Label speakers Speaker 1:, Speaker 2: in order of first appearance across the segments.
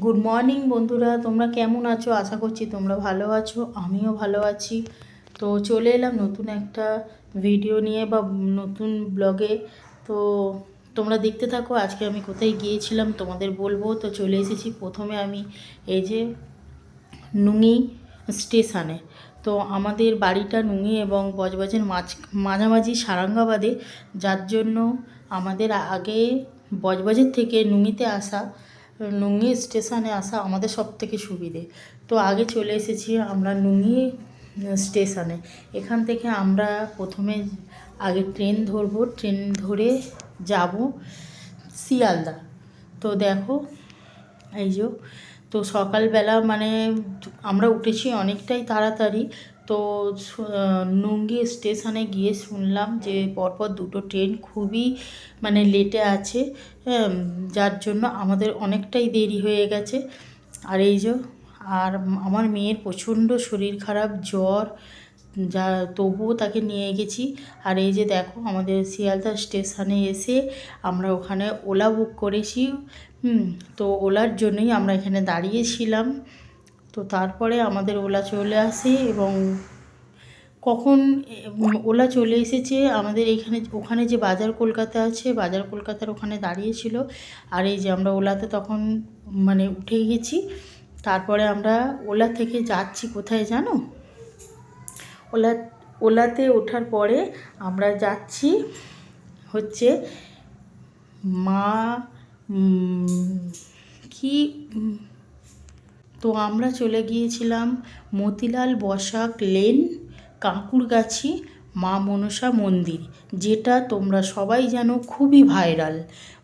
Speaker 1: Good morning বন্ধুরা, তোমরা কেমন আছো? আশা করছি তোমরা ভালো আছো, আমিও ভালো আছি। তো চলে এলাম নতুন একটা ভিডিও নিয়ে বা নতুন ব্লগে। তো তোমরা দেখতে থাকো আজকে আমি কোথায় গিয়েছিলাম তোমাদের বলবো। তো চলে এসেছি প্রথমে আমি এই যে নুঙ্গি স্টেশনে। তো আমাদের বাড়িটা নুঙ্গি এবং বজবজের মাঝামাঝি সারাঙ্গাবাদে, যার জন্য আমাদের আগে বজবজের থেকে নুঙ্গিতে আসা, নুঙ্গি স্টেশনে আসা আমাদের সব থেকে সুবিধে। তো আগে চলে এসেছি আমরা নুঙ্গি স্টেশনে। এখান থেকে আমরা প্রথমে আগে ট্রেন ধরবো, ট্রেন ধরে যাব শিয়ালদা। তো দেখো এই যে, তো সকালবেলা মানে আমরা উঠেছি অনেকটাই তাড়াতাড়ি। তো নুঙ্গি স্টেশনে গিয়ে শুনলাম যে পরপর দুটো ট্রেন খুবই মানে লেটে আছে, যার জন্য আমাদের অনেকটাই দেরি হয়ে গেছে। আর এই যে, আর আমার মেয়ের প্রচণ্ড শরীর খারাপ, জ্বর, যা তবুও তাকে নিয়ে গেছি। আর এই যে দেখো আমাদের শিয়ালদা স্টেশনে এসে আমরা ওখানে ওলা বুক করেছি। তো ওলার জন্যই আমরা এখানে দাঁড়িয়েছিলাম। তো তারপরে আমাদের ওলা চলে আসে এবং কখন ওলা চলে এসেছে আমাদের এইখানে, ওখানে যে বাজার কলকাতা আছে, বাজার কলকাতার ওখানে দাঁড়িয়েছিল। আর এই যে আমরা ওলাতে তখন মানে উঠে গেছি। তারপরে আমরা ওলা থেকে যাচ্ছি কোথায় জানো? ওলাতে ওঠার পরে আমরা যাচ্ছি হচ্ছে মা কি তো আমরা চলে গিয়েছিলাম মতিলাল বসাক লেন, কাঁকুরগাছি মা মনসা মন্দির, যেটা তোমরা সবাই জানো খুবই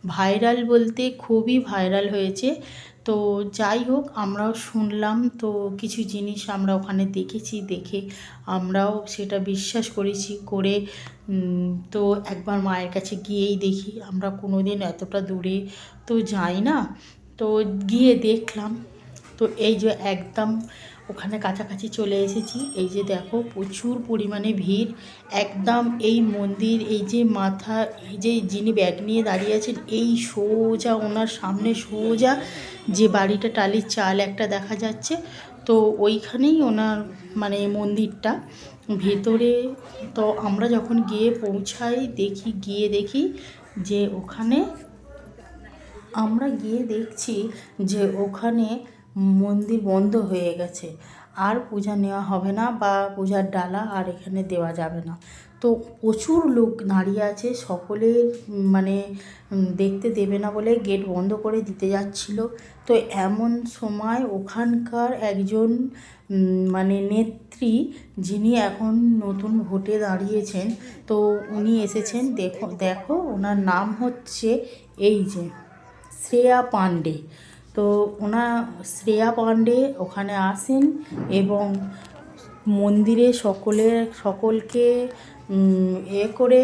Speaker 1: ভাইরাল বলতে খুবই ভাইরাল হয়েছে। তো যাই হোক, আমরাও শুনলাম, তো কিছু জিনিস আমরা ওখানে দেখেছি, দেখে আমরাও সেটা বিশ্বাস করেছি করে। তো একবার মায়ের কাছে গিয়েই দেখি, আমরা কোনো দিন এতটা দূরে তো যাই না, তো গিয়ে দেখলাম। তো এই যে একদম ওখানে কাছাকাছি চলে এসেছি। এই যে দেখো প্রচুর পরিমাণে ভিড়। একদম এই মন্দির, এই যে মাথা, এই যে যিনি ব্যাগ নিয়ে দাঁড়িয়ে আছেন, এই সোজা ওনার সামনে সোজা যে বাড়িটা টালির চাল একটা দেখা যাচ্ছে, তো ওইখানেই ওনার মানে মন্দিরটা ভেতরে। তো আমরা যখন গিয়ে পৌঁছাই গিয়ে দেখি যে ওখানে, আমরা গিয়ে দেখছি যে ওখানে মন্দির বন্ধ হয়ে গেছে, আর পূজা নেওয়া হবে না বা পূজার ডালা আর এখানে দেওয়া যাবে না। তো প্রচুর লোক দাঁড়িয়ে আছে, সকলের মানে দেখতে দেবে না বলে গেট বন্ধ করে দিতে যাচ্ছিল। তো এমন সময় ওখানকার একজন মানে নেত্রী, যিনি এখন নতুন ভোটে দাঁড়িয়েছেন, তো উনি এসেছেন। দেখো দেখো ওনার নাম হচ্ছে এই যে শ্রেয়া পাণ্ডে। তো শ্রেয়া পাণ্ডে ওখানে আসেন এবং মন্দিরে সকলকে করে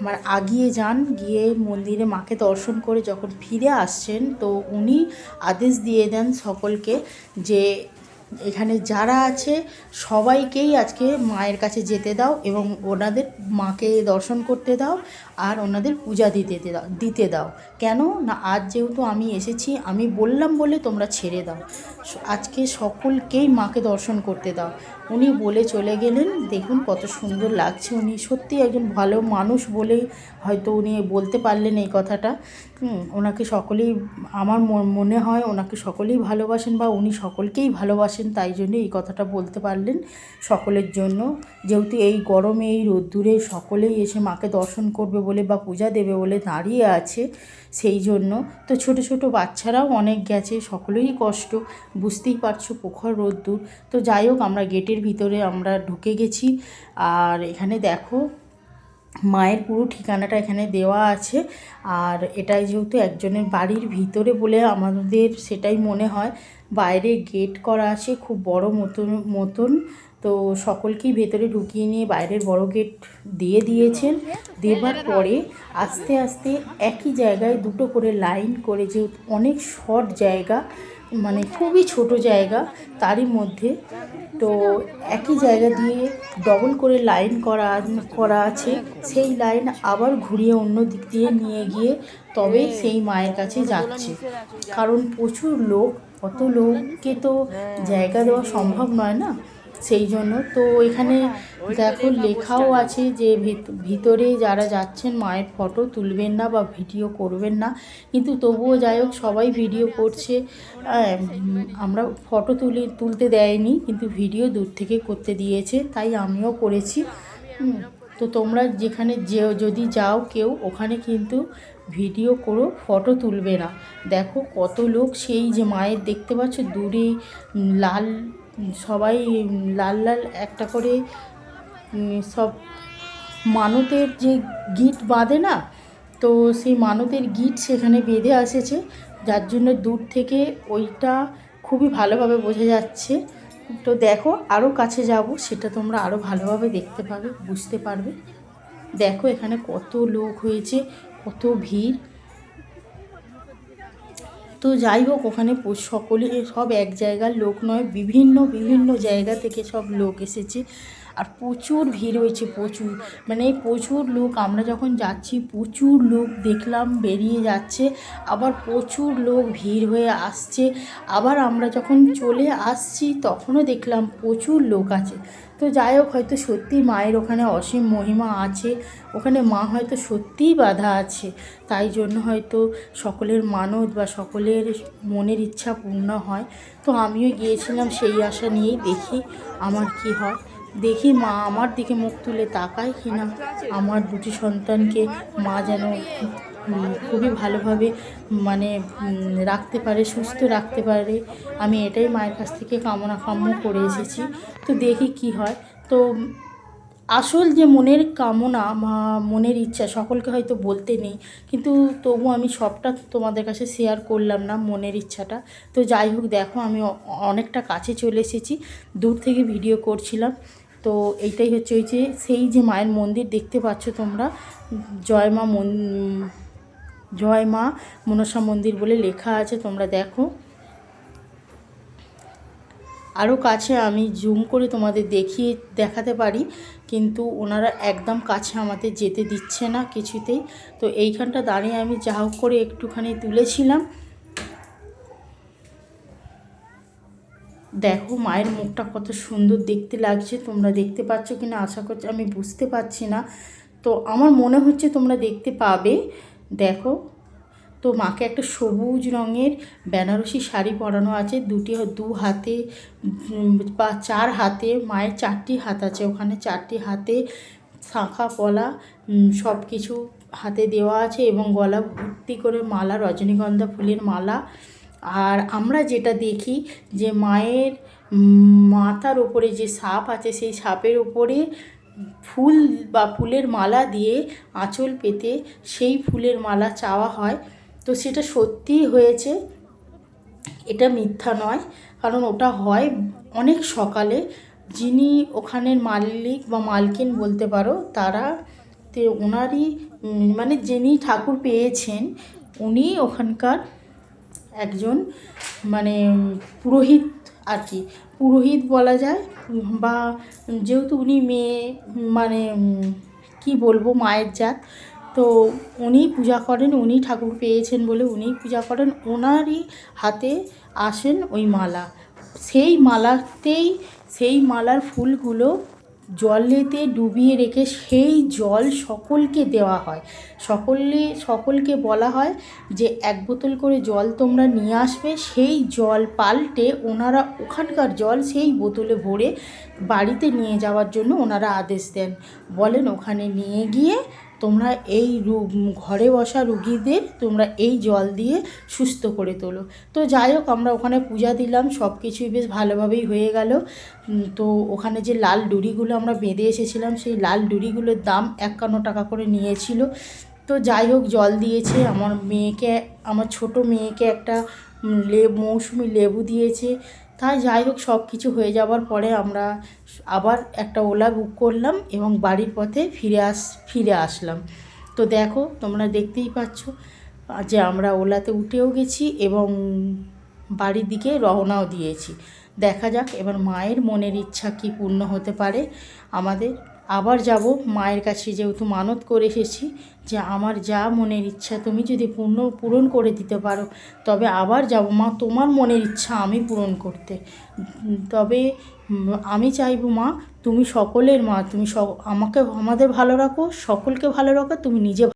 Speaker 1: মানে আগিয়ে যান, গিয়ে মন্দিরে মাকে দর্শন করে যখন ফিরে আসছেন, তো উনি আদেশ দিয়ে দেন সকলকে যে এখানে যারা আছে সবাইকেই আজকে মায়ের কাছে যেতে দাও এবং ওনাদের মাকে দর্শন করতে দাও আর ওনাদের পূজা দিতে দাও। কেন না, আজ যেহেতু আমি এসেছি, আমি বললাম বলে তোমরা ছেড়ে দাও, আজকে সকলকেই মাকে দর্শন করতে দাও। উনি বলে চলে গেলেন। দেখুন কত সুন্দর লাগছে, উনি সত্যি একজন ভালো মানুষ বলেই হয়তো উনি বলতে পারলেন এই কথাটা। ওনাকে সকলেই, আমার মনে হয় ওনাকে সকলেই ভালোবাসেন বা উনি সকলকেই ভালোবাসেন, তাই জন্য এই কথাটা বলতে পারলেন সকলের জন্য। যেহেতু এই গরমে এই রোদ্দুরে সকলেই এসে মাকে দর্শন করবে বলে বা পূজা দেবে বলে দাঁড়িয়ে আছে, সেই জন্য। তো ছোট ছোট বাচ্চারাও অনেক গেছে, সকলেরই কষ্ট, বুঝতেই পারছো প্রখর রোদ্দুর। তো যাই হোক, আমরা গেটের ভিতরে আমরা ঢুকে গেছি। আর এখানে দেখো মায়ের পুরো ঠিকানাটা এখানে দেওয়া আছে। আর এটাই যেহেতু একজনের বাড়ির ভিতরে বলে আমাদের সেটাই মনে হয়, বাইরে গেট করা আছে খুব বড় মতন। তো সকলকেই ভেতরে ঢুকিয়ে নিয়ে বাইরের বড় গেট দিয়ে দিয়েছেন। দেবার পরে আস্তে আস্তে একই জায়গায় দুটো করে লাইন করে, যেহেতু অনেক শর্ট জায়গা, মানে খুবই ছোট জায়গা তারই মধ্যে, তো একই জায়গা দিয়ে ডবল করে লাইন করা আছে। সেই লাইন আবার ঘুরিয়ে অন্য দিক দিয়ে নিয়ে গিয়ে তবে সেই মায়ের কাছে যাচ্ছে, কারণ প্রচুর লোক অত লোককে তো জায়গা দেওয়া সম্ভব নয় না, সেই জন্য তো এখানে দেখো লেখাও আছে যে ভিতরে যারা যাচ্ছেন মায়ের ফটো তুলবেন না বা ভিডিও করবেন না, কিন্তু তবুও যাই হোক সবাই ভিডিও করছে। আমরা ফটো তুলতে দেয়নি, কিন্তু ভিডিও দূর থেকে করতে দিয়েছে, তাই আমিও করেছি। তো তোমরা যেখানে যদি যাও কেউ ওখানে কিন্তু ভিডিও করো, ফটো তুলবে না। দেখো কত লোক, সেই যে মায়ের দেখতে পাচ্ছ দূরে লাল, সবাই লাল লাল একটা করে সব মানতের যে গিট বাঁধে না, তো সেই মানতের গিট সেখানে বেঁধে আসেছে, যার জন্য দূর থেকে ওইটা খুবই ভালোভাবে বোঝা যাচ্ছে। তো দেখো আরও কাছে যাব, সেটা তোমরা আরও ভালোভাবে দেখতে পাবে, বুঝতে পারবে। দেখো এখানে কত লোক হয়েছে, কত ভিড়। তো যাই হোক ওখানে সকলে সব এক জায়গার লোক নয়, বিভিন্ন বিভিন্ন জায়গা থেকে সব লোক এসেছে, আর প্রচুর ভিড় হয়েছে, প্রচুর মানে প্রচুর লোক। আমরা যখন যাচ্ছি প্রচুর লোক দেখলাম বেরিয়ে যাচ্ছে, আবার প্রচুর লোক ভিড় হয়ে আসছে, আবার আমরা যখন চলে আসছি তখনও দেখলাম প্রচুর লোক আছে। তো যাই হোক, হয়তো সত্যি মায়ের ওখানে অসীম মহিমা আছে, ওখানে মা হয়তো সত্যিই বাঁধা আছে, তাই জন্য হয়তো সকলের মানত বা সকলের মনের ইচ্ছা পূর্ণ হয়। তো আমিও গিয়েছিলাম সেই আশা নিয়েই, দেখি আমার কি হয়, দেখি মা আমার দিকে মুখ তুলে তাকায় কিনা, আমার দুটি সন্তানকে মা যেন খুবই ভালোভাবে মানে রাখতে পারে, সুস্থ রাখতে পারে, আমি এটাই মায়ের কাছ থেকে কাম্য করে এসেছি। তো দেখি কি হয়। তো আসল যে মনের কামনা বা মনের ইচ্ছা সকলকে হয়তো বলতে নেই, কিন্তু তবু আমি সবটা তোমাদের কাছে শেয়ার করলাম না, মনের ইচ্ছাটা। তো যাই হোক দেখো আমি অনেকটা কাছে চলে এসেছি, দূর থেকে ভিডিও করছিলাম। তো এইটাই হচ্ছে ওই যে সেই যে মায়ের মন্দির দেখতে পাচ্ছ তোমরা, জয় মা মনসা মন্দির বলে লেখা আছে, তোমরা দেখো। আরও কাছে আমি জুম করে তোমাদের দেখাতে পারি, কিন্তু ওনারা একদম কাছে আমাদের যেতে দিচ্ছে না কিছুতেই। তো এইখানটা দাঁড়িয়ে আমি যা হোক করে একটুখানি তুলেছিলাম। দেখো মায়ের মুখটা কত সুন্দর দেখতে লাগছে, তোমরা দেখতে পাচ্ছ কি না আশা করছি, আমি বুঝতে পারছি না, তো আমার মনে হচ্ছে তোমরা দেখতে পাবে। দেখো, তো মাকে একটা সবুজ রঙের বেনারসি শাড়ি পরানো আছে, দু হাতে বা 4 হাতে, মায়ের 4টি হাত আছে, ওখানে 4টি হাতে শাঁখা পলা সব কিছু হাতে দেওয়া আছে, এবং গলা ভর্তি করে মালা, রজনীগন্ধা ফুলের মালা। আর আমরা যেটা দেখি যে মায়ের মাথার ওপরে যে সাপ আছে, সেই সাপের ওপরে ফুল বা ফুলের মালা দিয়ে আঁচল পেতে সেই ফুলের মালা চাওয়া হয়। তো সেটা সত্যিই হয়েছে, এটা মিথ্যা নয়, কারণ ওটা হয় অনেক সকালে। যিনি ওখানের মালিক বা মালকিন বলতে পারো, তারা তে ওনারই মানে যিনি ঠাকুর পেয়েছেন উনি ওখানকার একজন মানে পুরোহিত আর কি, পুরোহিত বলা যায়, বা যেহেতু উনি মেয়ে মানে কি বলবো মায়ের জাত, তো উনি পূজা করেন, উনি ঠাকুর পেয়েছেন বলে উনি পূজা করেন, ওনারই হাতে আসেন ওই মালা। সেই মালার ফুলগুলো জলেতে ডুবিয়ে রেখে সেই জল সকলকে দেওয়া হয়, সকলকে বলা হয় যে 1 বোতল করে জল তোমরা নিয়ে আসবে, সেই জল পাল্টে ওনারা ওখানকার জল সেই বোতলে ভরে বাড়িতে নিয়ে যাওয়ার জন্য ওনারা আদেশ দেন, বলেন ওখানে নিয়ে গিয়ে তোমরা এই ঘরে বসা রুগীদের তোমরা এই জল দিয়ে সুস্থ করে তোলো। তো যাই হোক আমরা ওখানে পূজা দিলাম, সব কিছুই বেশ ভালোভাবেই হয়ে গেল। তো ওখানে যে লাল ডুরিগুলো আমরা বেঁধে এসেছিলাম, সেই লাল ডুরিগুলোর দাম 51 টাকা করে নিয়েছিল। তো যাই হোক জল দিয়েছে, আমার ছোট মেয়েকে একটা মৌসুমি লেবু দিয়েছে। তাই যাই হোক সব কিছু হয়ে যাওয়ার পরে আমরা আবার একটা ওলা বুক করলাম এবং বাড়ির পথে ফিরে আসলাম। তো দেখো তোমরা দেখতেই পাচ্ছ যে আমরা ওলাতে উঠেও গেছি এবং বাড়ির দিকে রওনাও দিয়েছি। দেখা যাক এবার মায়ের মনের ইচ্ছা কি পূর্ণ হতে পারে আমাদের। আবার যাব মায়ের কাছে, যেহেতু মানত করে এসেছি যে আমার যা মনের ইচ্ছা তুমি যদি পূরণ করে দিতে পারো তবে আবার যাব মা, তোমার মনের ইচ্ছা আমি পূরণ করতে। তবে আমি চাইবো মা, তুমি সকলের মা, তুমি আমাকে আমাদের ভালো রাখো, সকলকে ভালো রাখো, তুমি নিজে